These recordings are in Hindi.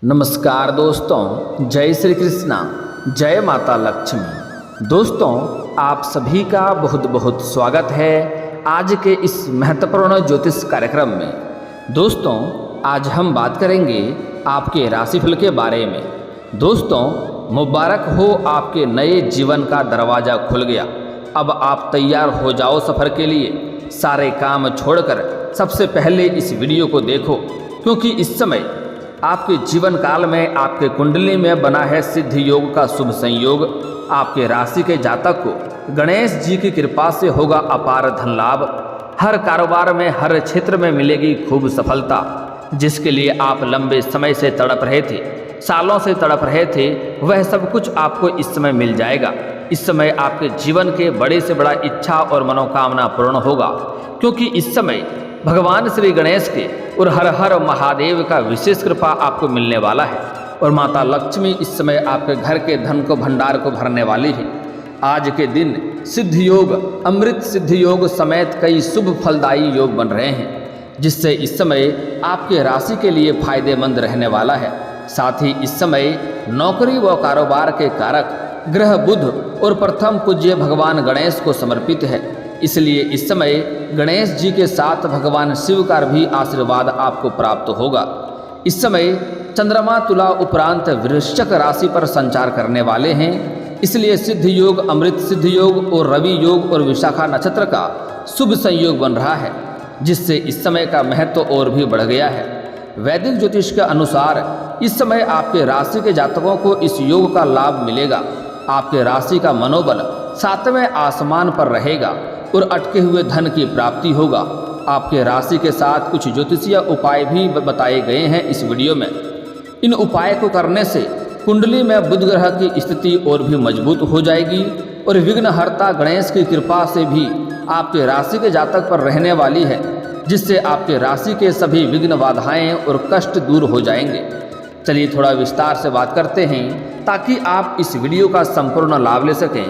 नमस्कार दोस्तों, जय श्री कृष्णा, जय माता लक्ष्मी। दोस्तों, आप सभी का बहुत बहुत स्वागत है आज के इस महत्वपूर्ण ज्योतिष कार्यक्रम में। दोस्तों, आज हम बात करेंगे आपके राशिफल के बारे में। दोस्तों, मुबारक हो, आपके नए जीवन का दरवाज़ा खुल गया। अब आप तैयार हो जाओ सफ़र के लिए। सारे काम छोड़कर सबसे पहले इस वीडियो को देखो, क्योंकि इस समय आपके जीवन काल में आपके कुंडली में बना है सिद्ध योग का शुभ संयोग। आपके राशि के जातक को गणेश जी की कृपा से होगा अपार धन लाभ। हर कारोबार में, हर क्षेत्र में मिलेगी खूब सफलता। जिसके लिए आप लंबे समय से तड़प रहे थे, सालों से तड़प रहे थे, वह सब कुछ आपको इस समय मिल जाएगा। इस समय आपके जीवन के बड़े से बड़ा इच्छा और मनोकामना पूर्ण होगा, क्योंकि इस समय भगवान श्री गणेश के और हर हर महादेव का विशेष कृपा आपको मिलने वाला है। और माता लक्ष्मी इस समय आपके घर के धन को भंडार को भरने वाली है। आज के दिन सिद्ध योग, अमृत सिद्ध योग समेत कई शुभ फलदायी योग बन रहे हैं, जिससे इस समय आपके राशि के लिए फायदेमंद रहने वाला है। साथ ही इस समय नौकरी व कारोबार के कारक ग्रह बुध और प्रथम पूज्य भगवान गणेश को समर्पित है। इसलिए इस समय गणेश जी के साथ भगवान शिव का भी आशीर्वाद आपको प्राप्त होगा। इस समय चंद्रमा तुला उपरांत वृश्चिक राशि पर संचार करने वाले हैं। इसलिए सिद्ध योग, अमृत सिद्ध योग और रवि योग और विशाखा नक्षत्र का शुभ संयोग बन रहा है, जिससे इस समय का महत्व और भी बढ़ गया है। वैदिक ज्योतिष के अनुसार इस समय आपके राशि के जातकों को इस योग का लाभ मिलेगा। आपके राशि का मनोबल 7वें आसमान पर रहेगा और अटके हुए धन की प्राप्ति होगा। आपके राशि के साथ कुछ ज्योतिषीय उपाय भी बताए गए हैं इस वीडियो में। इन उपाय को करने से कुंडली में बुध ग्रह की स्थिति और भी मजबूत हो जाएगी और विघ्नहर्ता गणेश की कृपा से भी आपके राशि के जातक पर रहने वाली है, जिससे आपके राशि के सभी विघ्न बाधाएं और कष्ट दूर हो जाएंगे। चलिए थोड़ा विस्तार से बात करते हैं, ताकि आप इस वीडियो का संपूर्ण लाभ ले सकें।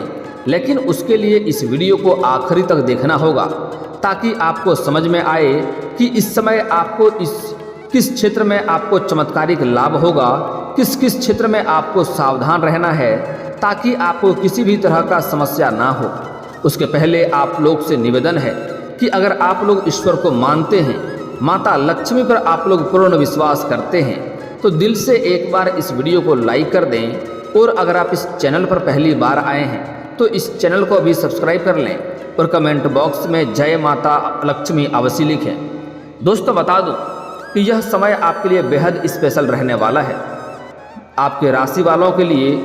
लेकिन उसके लिए इस वीडियो को आखिरी तक देखना होगा, ताकि आपको समझ में आए कि इस समय आपको किस क्षेत्र में आपको चमत्कारिक लाभ होगा, किस किस क्षेत्र में आपको सावधान रहना है, ताकि आपको किसी भी तरह का समस्या ना हो। उसके पहले आप लोग से निवेदन है कि अगर आप लोग ईश्वर को मानते हैं, माता लक्ष्मी पर आप लोग पूर्ण विश्वास करते हैं, तो दिल से एक बार इस वीडियो को लाइक कर दें। और अगर आप इस चैनल पर पहली बार आए हैं तो इस चैनल को अभी सब्सक्राइब कर लें और कमेंट बॉक्स में जय माता लक्ष्मी अवश्य लिखें। दोस्तों, बता दूं कि यह समय आपके लिए बेहद स्पेशल रहने वाला है। आपके राशि वालों के लिए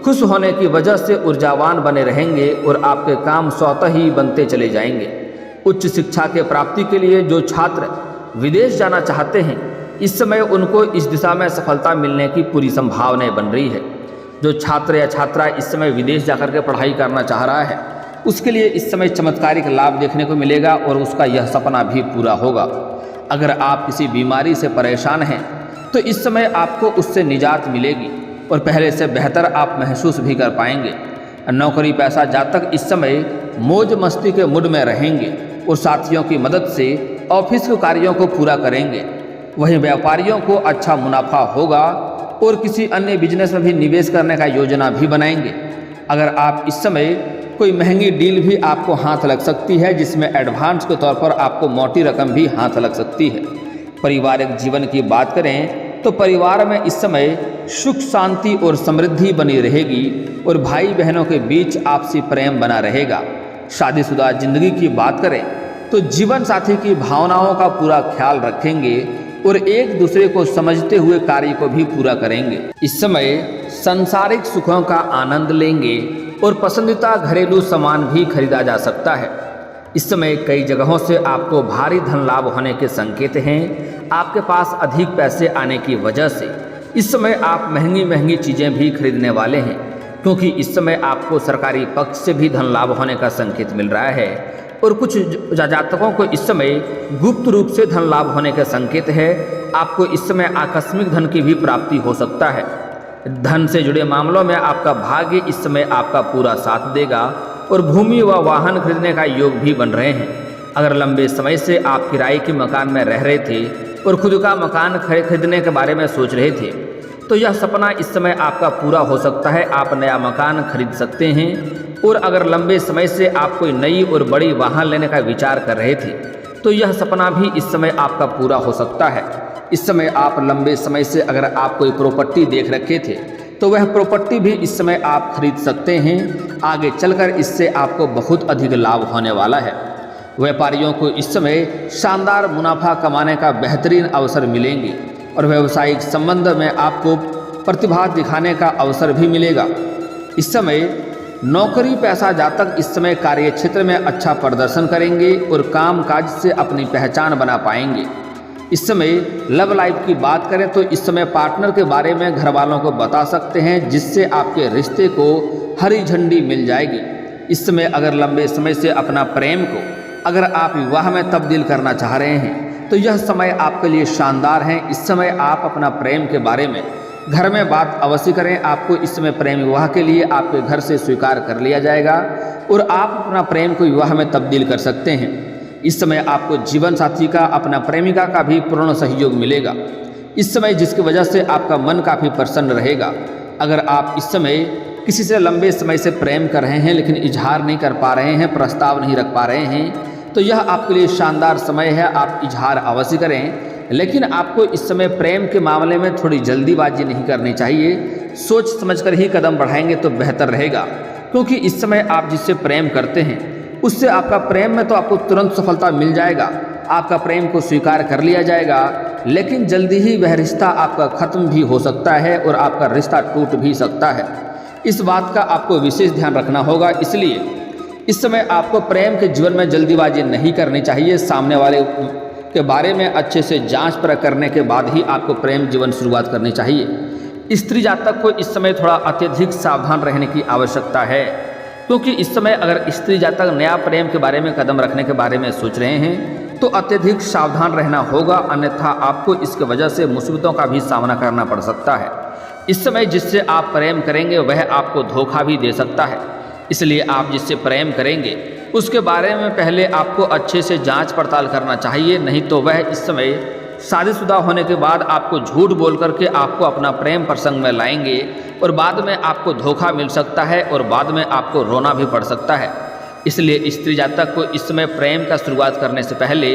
खुश होने की वजह से ऊर्जावान बने रहेंगे और आपके काम स्वतः ही बनते चले जाएंगे। उच्च शिक्षा के प्राप्ति के लिए जो छात्र विदेश जाना चाहते हैं, इस समय उनको इस दिशा में सफलता मिलने की पूरी संभावनाएं बन रही है। जो छात्र या छात्रा इस समय विदेश जाकर के पढ़ाई करना चाह रहा है, उसके लिए इस समय चमत्कारिक लाभ देखने को मिलेगा और उसका यह सपना भी पूरा होगा। अगर आप किसी बीमारी से परेशान हैं, तो इस समय आपको उससे निजात मिलेगी और पहले से बेहतर आप महसूस भी कर पाएंगे। नौकरी पैसा जातक इस समय मौज मस्ती के मूड में रहेंगे और साथियों की मदद से ऑफिस के कार्यों को पूरा करेंगे। वहीं व्यापारियों को अच्छा मुनाफा होगा और किसी अन्य बिजनेस में भी निवेश करने का योजना भी बनाएंगे। अगर आप इस समय कोई महंगी डील भी आपको हाथ लग सकती है, जिसमें एडवांस के तौर पर आपको मोटी रकम भी हाथ लग सकती है। पारिवारिक जीवन की बात करें तो परिवार में इस समय सुख शांति और समृद्धि बनी रहेगी और भाई बहनों के बीच आपसी प्रेम बना रहेगा। शादीशुदा जिंदगी की बात करें तो जीवन साथी की भावनाओं का पूरा ख्याल रखेंगे और एक दूसरे को समझते हुए कार्य को भी पूरा करेंगे। इस समय सांसारिक सुखों का आनंद लेंगे और पसंदीदा घरेलू सामान भी खरीदा जा सकता है। इस समय कई जगहों से आपको भारी धन लाभ होने के संकेत हैं। आपके पास अधिक पैसे आने की वजह से इस समय आप महंगी महंगी चीज़ें भी खरीदने वाले हैं, क्योंकि इस समय आपको सरकारी पक्ष से भी धन लाभ होने का संकेत मिल रहा है। और कुछ जातकों को इस समय गुप्त रूप से धन लाभ होने का संकेत है। आपको इस समय आकस्मिक धन की भी प्राप्ति हो सकता है। धन से जुड़े मामलों में आपका भाग्य इस समय आपका पूरा साथ देगा और भूमि व वाहन खरीदने का योग भी बन रहे हैं। अगर लंबे समय से आप किराए के मकान में रह रहे थे और खुद का मकान खरीदने के बारे में सोच रहे थे, तो यह सपना इस समय आपका पूरा हो सकता है। आप नया मकान खरीद सकते हैं। और अगर लंबे समय से आप कोई नई और बड़ी वाहन लेने का विचार कर रहे थे तो यह सपना भी इस समय आपका पूरा हो सकता है। इस समय आप लंबे समय से अगर आप कोई प्रॉपर्टी देख रखे थे तो वह प्रॉपर्टी भी इस समय आप खरीद सकते हैं। आगे चलकर इससे आपको बहुत अधिक लाभ होने वाला है। व्यापारियों को इस समय शानदार मुनाफा कमाने का बेहतरीन अवसर मिलेंगे और व्यावसायिक संबंध में आपको प्रतिभा दिखाने का अवसर भी मिलेगा। इस समय नौकरी पेशा जातक इस समय कार्य क्षेत्र में अच्छा प्रदर्शन करेंगे और काम काज से अपनी पहचान बना पाएंगे। इस समय लव लाइफ की बात करें तो इस समय पार्टनर के बारे में घर वालों को बता सकते हैं, जिससे आपके रिश्ते को हरी झंडी मिल जाएगी। इस समय अगर लंबे समय से अपना प्रेम को अगर आप विवाह में तब्दील करना चाह रहे हैं तो यह समय आपके लिए शानदार है। इस समय आप अपना प्रेम के बारे में घर में बात अवश्य करें। आपको इस समय प्रेम विवाह के लिए आपके घर से स्वीकार कर लिया जाएगा और आप अपना प्रेम को विवाह में तब्दील कर सकते हैं। इस समय आपको जीवन साथी का, अपना प्रेमिका का भी पूर्ण सहयोग मिलेगा इस समय, जिसकी वजह से आपका मन काफ़ी प्रसन्न रहेगा। अगर आप इस समय किसी से लंबे समय से प्रेम कर रहे हैं लेकिन इजहार नहीं कर पा रहे हैं, प्रस्ताव नहीं रख पा रहे हैं, तो यह आपके लिए शानदार समय है। आप इजहार अवश्य करें, लेकिन आपको इस समय प्रेम के मामले में थोड़ी जल्दीबाजी नहीं करनी चाहिए। सोच समझकर ही कदम बढ़ाएंगे तो बेहतर रहेगा, क्योंकि इस समय आप जिससे प्रेम करते हैं उससे आपका प्रेम में तो आपको तुरंत सफलता मिल जाएगा, आपका प्रेम को स्वीकार कर लिया जाएगा, लेकिन जल्दी ही वह रिश्ता आपका खत्म भी हो सकता है और आपका रिश्ता टूट भी सकता है। इस बात का आपको विशेष ध्यान रखना होगा। इसलिए इस समय आपको प्रेम के जीवन में जल्दीबाजी नहीं करनी चाहिए। सामने वाले के बारे में अच्छे से जांच परख करने के बाद ही आपको प्रेम जीवन शुरुआत करनी चाहिए। स्त्री जातक को इस समय थोड़ा अत्यधिक सावधान रहने की आवश्यकता है, क्योंकि इस समय अगर स्त्री जातक नया प्रेम के बारे में कदम रखने के बारे में सोच रहे हैं तो अत्यधिक सावधान रहना होगा, अन्यथा आपको इसके वजह से मुसीबतों का भी सामना करना पड़ सकता है। इस समय जिससे आप प्रेम करेंगे वह आपको धोखा भी दे सकता है, इसलिए आप जिससे प्रेम करेंगे उसके बारे में पहले आपको अच्छे से जांच पड़ताल करना चाहिए, नहीं तो वह इस समय शादीशुदा होने के बाद आपको झूठ बोल करके आपको अपना प्रेम प्रसंग में लाएंगे और बाद में आपको धोखा मिल सकता है और बाद में आपको रोना भी पड़ सकता है। इसलिए स्त्री जातक को इस समय प्रेम का शुरुआत करने से पहले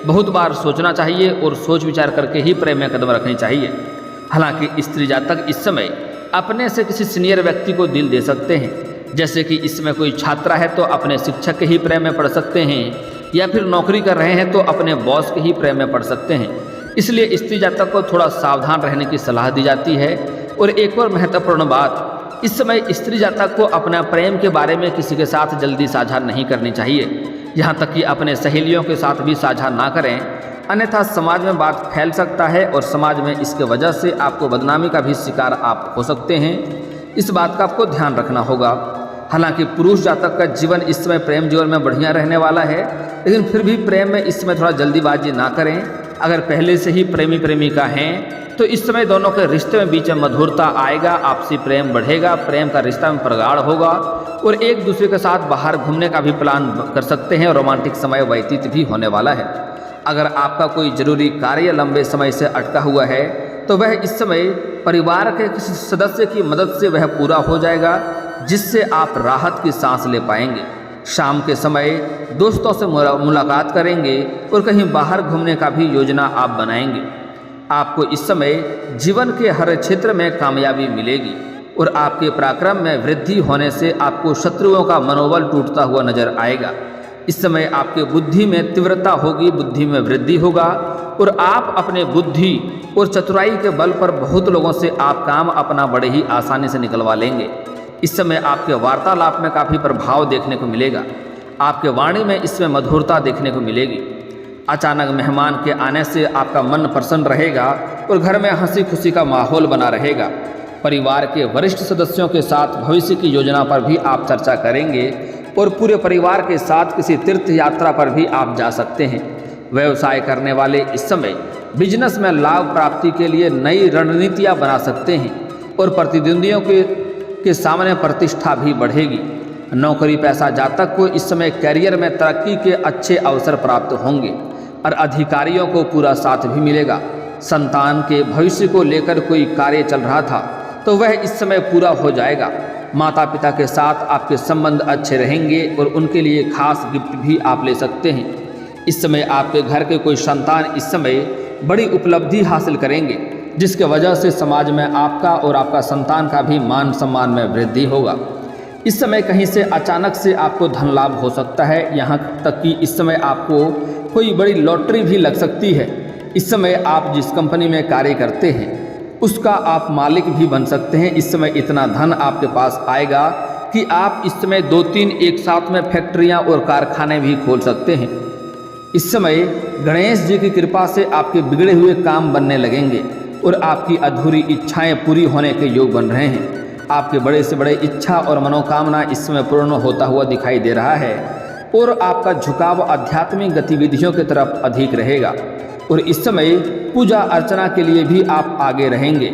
बहुत बार सोचना चाहिए और सोच विचार करके ही प्रेम में कदम रखनी चाहिए। हालांकि स्त्री जातक इस समय अपने से किसी सीनियर व्यक्ति को दिल दे सकते हैं, जैसे कि इसमें कोई छात्रा है तो अपने शिक्षक के ही प्रेम में पड़ सकते हैं, या फिर नौकरी कर रहे हैं तो अपने बॉस के ही प्रेम में पड़ सकते हैं। इसलिए स्त्री जातक को थोड़ा सावधान रहने की सलाह दी जाती है। और एक और महत्वपूर्ण बात, इस समय स्त्री जातक को अपना प्रेम के बारे में किसी के साथ जल्दी साझा नहीं करनी चाहिए, यहाँ तक कि अपने सहेलियों के साथ भी साझा ना करें, अन्यथा समाज में बात फैल सकता है और समाज में इसके वजह से आपको बदनामी का भी शिकार आप हो सकते हैं। इस बात का आपको ध्यान रखना होगा। हालांकि पुरुष जातक का जीवन इस समय प्रेम जीवन में बढ़िया रहने वाला है, लेकिन फिर भी प्रेम में इस समय थोड़ा जल्दीबाजी ना करें। अगर पहले से ही प्रेमी प्रेमिका हैं तो इस समय दोनों के रिश्ते में बीच में मधुरता आएगा, आपसी प्रेम बढ़ेगा, प्रेम का रिश्ता में प्रगाढ़ होगा और एक दूसरे के साथ बाहर घूमने का भी प्लान कर सकते हैं और रोमांटिक समय व्यतीत भी होने वाला है। अगर आपका कोई जरूरी कार्य लंबे समय से अटका हुआ है तो वह इस समय परिवार के किसी सदस्य की मदद से वह पूरा हो जाएगा, जिससे आप राहत की सांस ले पाएंगे। शाम के समय दोस्तों से मुलाकात करेंगे और कहीं बाहर घूमने का भी योजना आप बनाएंगे। आपको इस समय जीवन के हर क्षेत्र में कामयाबी मिलेगी और आपके पराक्रम में वृद्धि होने से आपको शत्रुओं का मनोबल टूटता हुआ नजर आएगा। इस समय आपके बुद्धि में तीव्रता होगी, बुद्धि में वृद्धि होगा और आप अपने बुद्धि और चतुराई के बल पर बहुत लोगों से आप काम अपना बड़े ही आसानी से निकलवा लेंगे। इस समय आपके वार्तालाप में काफ़ी प्रभाव देखने को मिलेगा, आपके वाणी में इसमें मधुरता देखने को मिलेगी। अचानक मेहमान के आने से आपका मन प्रसन्न रहेगा और घर में हंसी खुशी का माहौल बना रहेगा। परिवार के वरिष्ठ सदस्यों के साथ भविष्य की योजना पर भी आप चर्चा करेंगे और पूरे परिवार के साथ किसी तीर्थ यात्रा पर भी आप जा सकते हैं। व्यवसाय करने वाले इस समय बिजनेस में लाभ प्राप्ति के लिए नई रणनीतियां बना सकते हैं और प्रतिद्वंदियों के सामने प्रतिष्ठा भी बढ़ेगी। नौकरी पेशा जातक को इस समय करियर में तरक्की के अच्छे अवसर प्राप्त होंगे और अधिकारियों को पूरा साथ भी मिलेगा। संतान के भविष्य को लेकर कोई कार्य चल रहा था तो वह इस समय पूरा हो जाएगा। माता पिता के साथ आपके संबंध अच्छे रहेंगे और उनके लिए खास गिफ्ट भी आप ले सकते हैं। इस समय आपके घर के कोई संतान इस समय बड़ी उपलब्धि हासिल करेंगे, जिसके वजह से समाज में आपका और आपका संतान का भी मान सम्मान में वृद्धि होगा। इस समय कहीं से अचानक से आपको धन लाभ हो सकता है, यहाँ तक कि इस समय आपको कोई बड़ी लॉटरी भी लग सकती है। इस समय आप जिस कंपनी में कार्य करते हैं उसका आप मालिक भी बन सकते हैं। इस समय इतना धन आपके पास आएगा कि आप इस समय 2-3 एक साथ में फैक्ट्रियाँ और कारखाने भी खोल सकते हैं। इस समय गणेश जी की कृपा से आपके बिगड़े हुए काम बनने लगेंगे और आपकी अधूरी इच्छाएं पूरी होने के योग बन रहे हैं। आपके बड़े से बड़े इच्छा और मनोकामना इस समय पूर्ण होता हुआ दिखाई दे रहा है और आपका झुकाव आध्यात्मिक गतिविधियों की तरफ अधिक रहेगा और इस समय पूजा अर्चना के लिए भी आप आगे रहेंगे।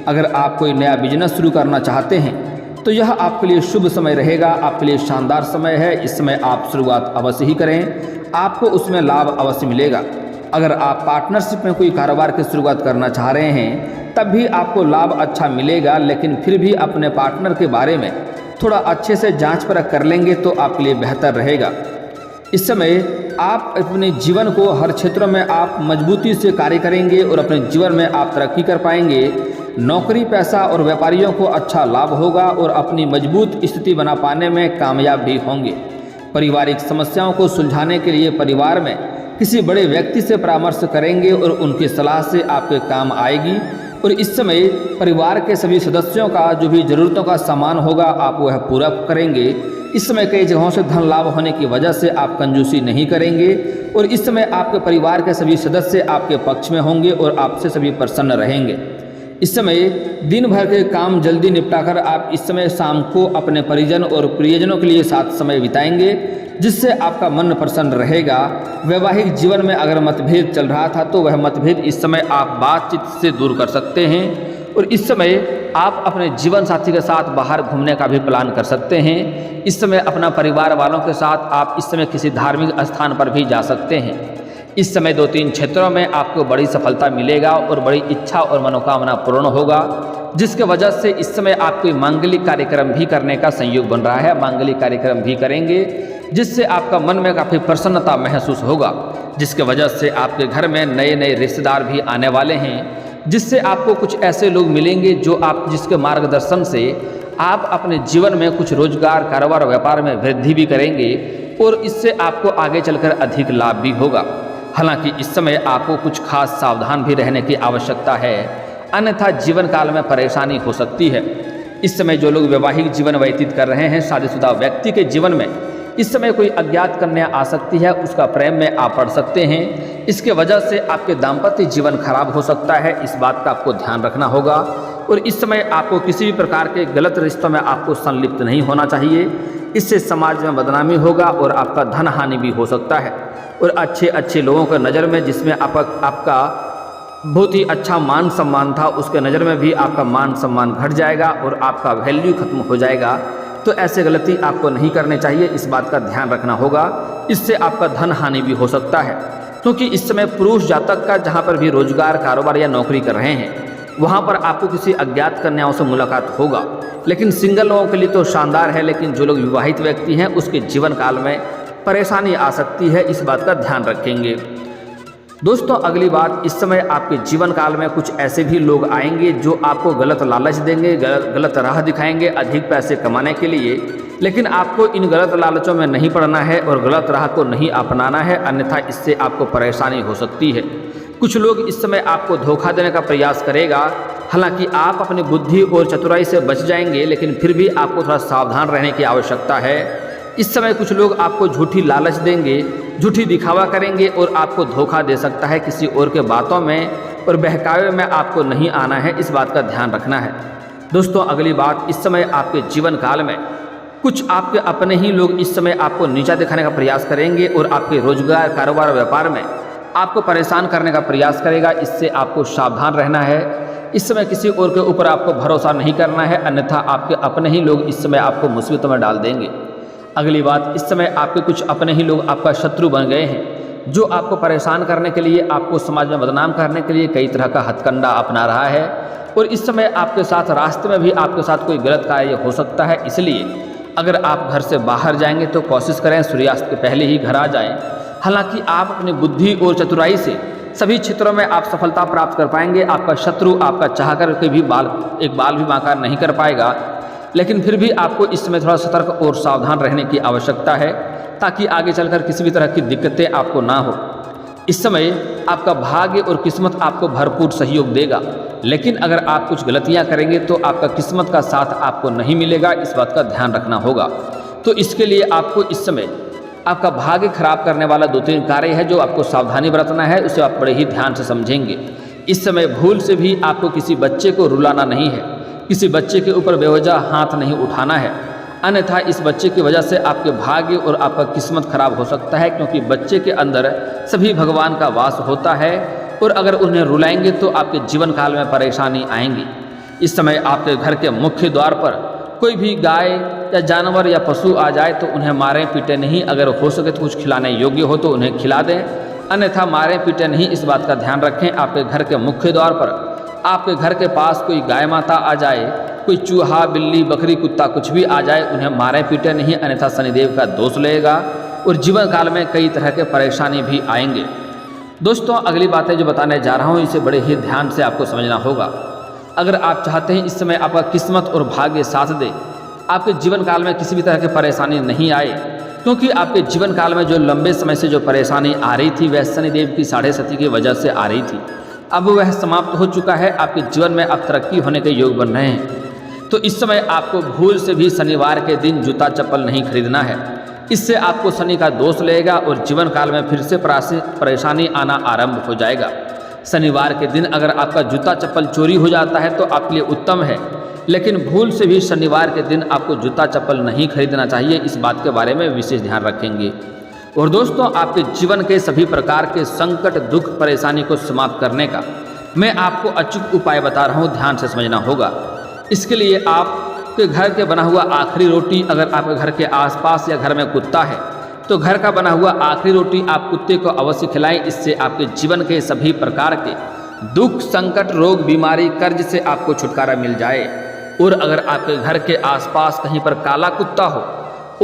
अगर आप कोई नया बिजनेस शुरू करना चाहते हैं तो यह आपके लिए शुभ समय रहेगा, आपके लिए शानदार समय है। इस समय आप शुरुआत अवश्य ही करें, आपको उसमें लाभ अवश्य मिलेगा। अगर आप पार्टनरशिप में कोई कारोबार की शुरुआत करना चाह रहे हैं तब भी आपको लाभ अच्छा मिलेगा, लेकिन फिर भी अपने पार्टनर के बारे में थोड़ा अच्छे से जांच परख कर लेंगे तो आपके लिए बेहतर रहेगा। इस समय आप अपने जीवन को हर क्षेत्र में आप मजबूती से कार्य करेंगे और अपने जीवन में आप तरक्की कर पाएंगे। नौकरी पैसा और व्यापारियों को अच्छा लाभ होगा और अपनी मजबूत स्थिति बना पाने में कामयाब भी होंगे। पारिवारिक समस्याओं को सुलझाने के लिए परिवार में किसी बड़े व्यक्ति से परामर्श करेंगे और उनकी सलाह से आपके काम आएगी और इस समय परिवार के सभी सदस्यों का जो भी ज़रूरतों का सामान होगा आप वह पूरा करेंगे। इस समय कई जगहों से धन लाभ होने की वजह से आप कंजूसी नहीं करेंगे और इस समय आपके परिवार के सभी सदस्य आपके पक्ष में होंगे और आपसे सभी प्रसन्न रहेंगे। इस समय दिन भर के काम जल्दी निपटाकर आप इस समय शाम को अपने परिजन और प्रियजनों के लिए साथ समय बिताएंगे, जिससे आपका मन प्रसन्न रहेगा। वैवाहिक जीवन में अगर मतभेद चल रहा था तो वह मतभेद इस समय आप बातचीत से दूर कर सकते हैं और इस समय आप अपने जीवन साथी के साथ बाहर घूमने का भी प्लान कर सकते हैं। इस समय अपना परिवार वालों के साथ आप इस समय किसी धार्मिक स्थान पर भी जा सकते हैं। इस समय 2-3 क्षेत्रों में आपको बड़ी सफलता मिलेगा और बड़ी इच्छा और मनोकामना पूर्ण होगा, जिसके वजह से इस समय आप कोई मांगलिक कार्यक्रम भी करने का संयोग बन रहा है। मांगलिक कार्यक्रम भी करेंगे जिससे आपका मन में काफ़ी प्रसन्नता महसूस होगा, जिसके वजह से आपके घर में नए नए रिश्तेदार भी आने वाले हैं, जिससे आपको कुछ ऐसे लोग मिलेंगे जो आप जिसके मार्गदर्शन से आप अपने जीवन में कुछ रोजगार कारोबार व्यापार में वृद्धि भी करेंगे और इससे आपको आगे चलकर अधिक लाभ भी होगा। हालांकि इस समय आपको कुछ खास सावधान भी रहने की आवश्यकता है, अन्यथा जीवन काल में परेशानी हो सकती है। इस समय जो लोग वैवाहिक जीवन व्यतीत कर रहे हैं, शादीशुदा व्यक्ति के जीवन में इस समय कोई अज्ञात कन्या आ सकती है, उसका प्रेम में आप पड़ सकते हैं। इसके वजह से आपके दाम्पत्य जीवन खराब हो सकता है, इस बात का आपको ध्यान रखना होगा और इस समय आपको किसी भी प्रकार के गलत रिश्तों में आपको संलिप्त नहीं होना चाहिए। इससे समाज में बदनामी होगा और आपका धन हानि भी हो सकता है और अच्छे लोगों के नज़र में जिसमें आपका बहुत ही अच्छा मान सम्मान था, उसके नज़र में भी आपका मान सम्मान घट जाएगा और आपका वैल्यू खत्म हो जाएगा। तो ऐसे गलती आपको नहीं करने चाहिए, इस बात का ध्यान रखना होगा। इससे आपका धन हानि भी हो सकता है, क्योंकि इस समय पुरुष जातक का जहाँ पर भी रोजगार कारोबार या नौकरी कर रहे हैं वहाँ पर आपको किसी अज्ञात कन्याओं से मुलाकात होगा। लेकिन सिंगल लोगों के लिए तो शानदार है, लेकिन जो लोग विवाहित व्यक्ति हैं उसके जीवन काल में परेशानी आ सकती है, इस बात का ध्यान रखेंगे। दोस्तों अगली बात, इस समय आपके जीवन काल में कुछ ऐसे भी लोग आएंगे जो आपको गलत लालच देंगे, गलत राह दिखाएंगे अधिक पैसे कमाने के लिए, लेकिन आपको इन गलत लालचों में नहीं पड़ना है और गलत राह को नहीं अपनाना है, अन्यथा इससे आपको परेशानी हो सकती है। कुछ लोग इस समय आपको धोखा देने का प्रयास करेगा, हालांकि आप अपनी बुद्धि और चतुराई से बच जाएंगे, लेकिन फिर भी आपको थोड़ा सावधान रहने की आवश्यकता है। इस समय कुछ लोग आपको झूठी लालच देंगे, झूठी दिखावा करेंगे और आपको धोखा दे सकता है किसी और के बातों में और बहकावे में आपको नहीं आना है, इस बात का ध्यान रखना है। दोस्तों अगली बात, इस समय आपके जीवन काल में कुछ आपके अपने ही लोग इस समय आपको नीचा दिखाने का प्रयास करेंगे और आपके रोजगार कारोबार व्यापार में आपको परेशान करने का प्रयास करेगा, इससे आपको सावधान रहना है। इस समय किसी और के ऊपर आपको भरोसा नहीं करना है, अन्यथा आपके अपने ही लोग इस समय आपको मुसीबतों में डाल देंगे। अगली बात, इस समय आपके कुछ अपने ही लोग आपका शत्रु बन गए हैं, जो आपको परेशान करने के लिए, आपको समाज में बदनाम करने के लिए कई तरह का हथकंडा अपना रहा है और इस समय आपके साथ रास्ते में भी आपके साथ कोई गलत कार्य हो सकता है। इसलिए अगर आप घर से बाहर जाएंगे तो कोशिश करें सूर्यास्त के पहले ही घर आ जाएं। हालांकि आप अपनी बुद्धि और चतुराई से सभी क्षेत्रों में आप सफलता प्राप्त कर पाएंगे। आपका शत्रु आपका चाह कर के भी एक बाल भी बांका नहीं कर पाएगा, लेकिन फिर भी आपको इस समय थोड़ा सतर्क और सावधान रहने की आवश्यकता है ताकि आगे चलकर किसी भी तरह की दिक्कतें आपको ना हो। इस समय आपका भाग्य और किस्मत आपको भरपूर सहयोग देगा, लेकिन अगर आप कुछ गलतियां करेंगे तो आपका किस्मत का साथ आपको नहीं मिलेगा। इस बात का ध्यान रखना होगा। तो इसके लिए आपको इस समय आपका भाग्य खराब करने वाला 2-3 कार्य है जो आपको सावधानी बरतना है, उसे आप बड़े ही ध्यान से समझेंगे। इस समय भूल से भी आपको किसी बच्चे को रुलाना नहीं है, किसी बच्चे के ऊपर बेवजह हाथ नहीं उठाना है, अन्यथा इस बच्चे की वजह से आपके भाग्य और आपका किस्मत खराब हो सकता है, क्योंकि बच्चे के अंदर सभी भगवान का वास होता है और अगर उन्हें रुलाएंगे तो आपके जीवन काल में परेशानी आएंगी। इस समय आपके घर के मुख्य द्वार पर कोई भी गाय या जानवर या पशु आ जाए तो उन्हें मारें पीटे नहीं। अगर हो सके तो कुछ खिलाने योग्य हो तो उन्हें खिला दें, अन्यथा मारें पीटे नहीं। इस बात का ध्यान रखें। आपके घर के मुख्य द्वार पर आपके घर के पास कोई गाय माता आ जाए, कोई चूहा बिल्ली बकरी कुत्ता कुछ भी आ जाए, उन्हें मारें पीटे नहीं, अन्यथा शनिदेव का दोष लगेगा और जीवन काल में कई तरह के परेशानी भी आएंगे। दोस्तों, अगली बातें जो बताने जा रहा हूँ इसे बड़े ही ध्यान से आपको समझना होगा। अगर आप चाहते हैं इस समय आपका किस्मत और भाग्य साथ दे, आपके जीवन काल में किसी भी तरह की परेशानी नहीं आए, क्योंकि आपके जीवन काल में जो लंबे समय से जो परेशानी आ रही थी वह शनिदेव की 7.5 की वजह से आ रही थी, अब वह समाप्त हो चुका है। आपके जीवन में अब तरक्की होने के योग बन रहे हैं। तो इस समय आपको भूल से भी शनिवार के दिन जूता चप्पल नहीं खरीदना है, इससे आपको शनि का दोष लगेगा और जीवन काल में फिर से परेशानी आना आरंभ हो जाएगा। शनिवार के दिन अगर आपका जूता चप्पल चोरी हो जाता है तो आपके लिए उत्तम है, लेकिन भूल से भी शनिवार के दिन आपको जूता चप्पल नहीं खरीदना चाहिए। इस बात के बारे में विशेष ध्यान रखेंगे। और दोस्तों, आपके जीवन के सभी प्रकार के संकट दुख परेशानी को समाप्त करने का मैं आपको अचूक उपाय बता रहा हूँ, ध्यान से समझना होगा। इसके लिए आपके घर के बना हुआ आखिरी रोटी, अगर आपके घर के आसपास या घर में कुत्ता है तो घर का बना हुआ आखिरी रोटी आप कुत्ते को अवश्य खिलाएं। इससे आपके जीवन के सभी प्रकार के दुख संकट रोग बीमारी कर्ज से आपको छुटकारा मिल जाए। और अगर आपके घर के आसपास कहीं पर काला कुत्ता हो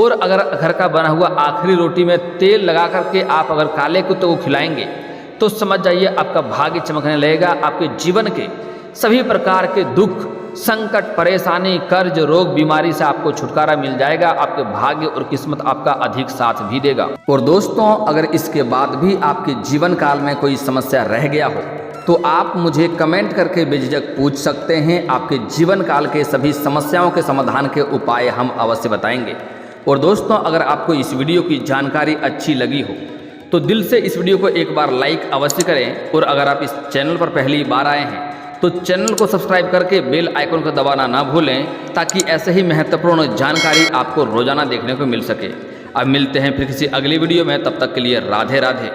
और अगर घर का बना हुआ आखिरी रोटी में तेल लगा करके आप अगर काले कुत्ते को खिलाएंगे तो समझ जाइए आपका भाग्य चमकने लगेगा। आपके जीवन के सभी प्रकार के दुख संकट परेशानी कर्ज रोग बीमारी से आपको छुटकारा मिल जाएगा। आपके भाग्य और किस्मत आपका अधिक साथ भी देगा। और दोस्तों, अगर इसके बाद भी आपके जीवन काल में कोई समस्या रह गया हो तो आप मुझे कमेंट करके बेझिझक पूछ सकते हैं। आपके जीवन काल के सभी समस्याओं के समाधान के उपाय हम अवश्य बताएंगे। और दोस्तों, अगर आपको इस वीडियो की जानकारी अच्छी लगी हो तो दिल से इस वीडियो को एक बार लाइक अवश्य करें। और अगर आप इस चैनल पर पहली बार आए हैं तो चैनल को सब्सक्राइब करके बेल आइकन को दबाना ना भूलें, ताकि ऐसे ही महत्वपूर्ण जानकारी आपको रोजाना देखने को मिल सके। अब मिलते हैं फिर किसी अगली वीडियो में, तब तक के लिए राधे राधे।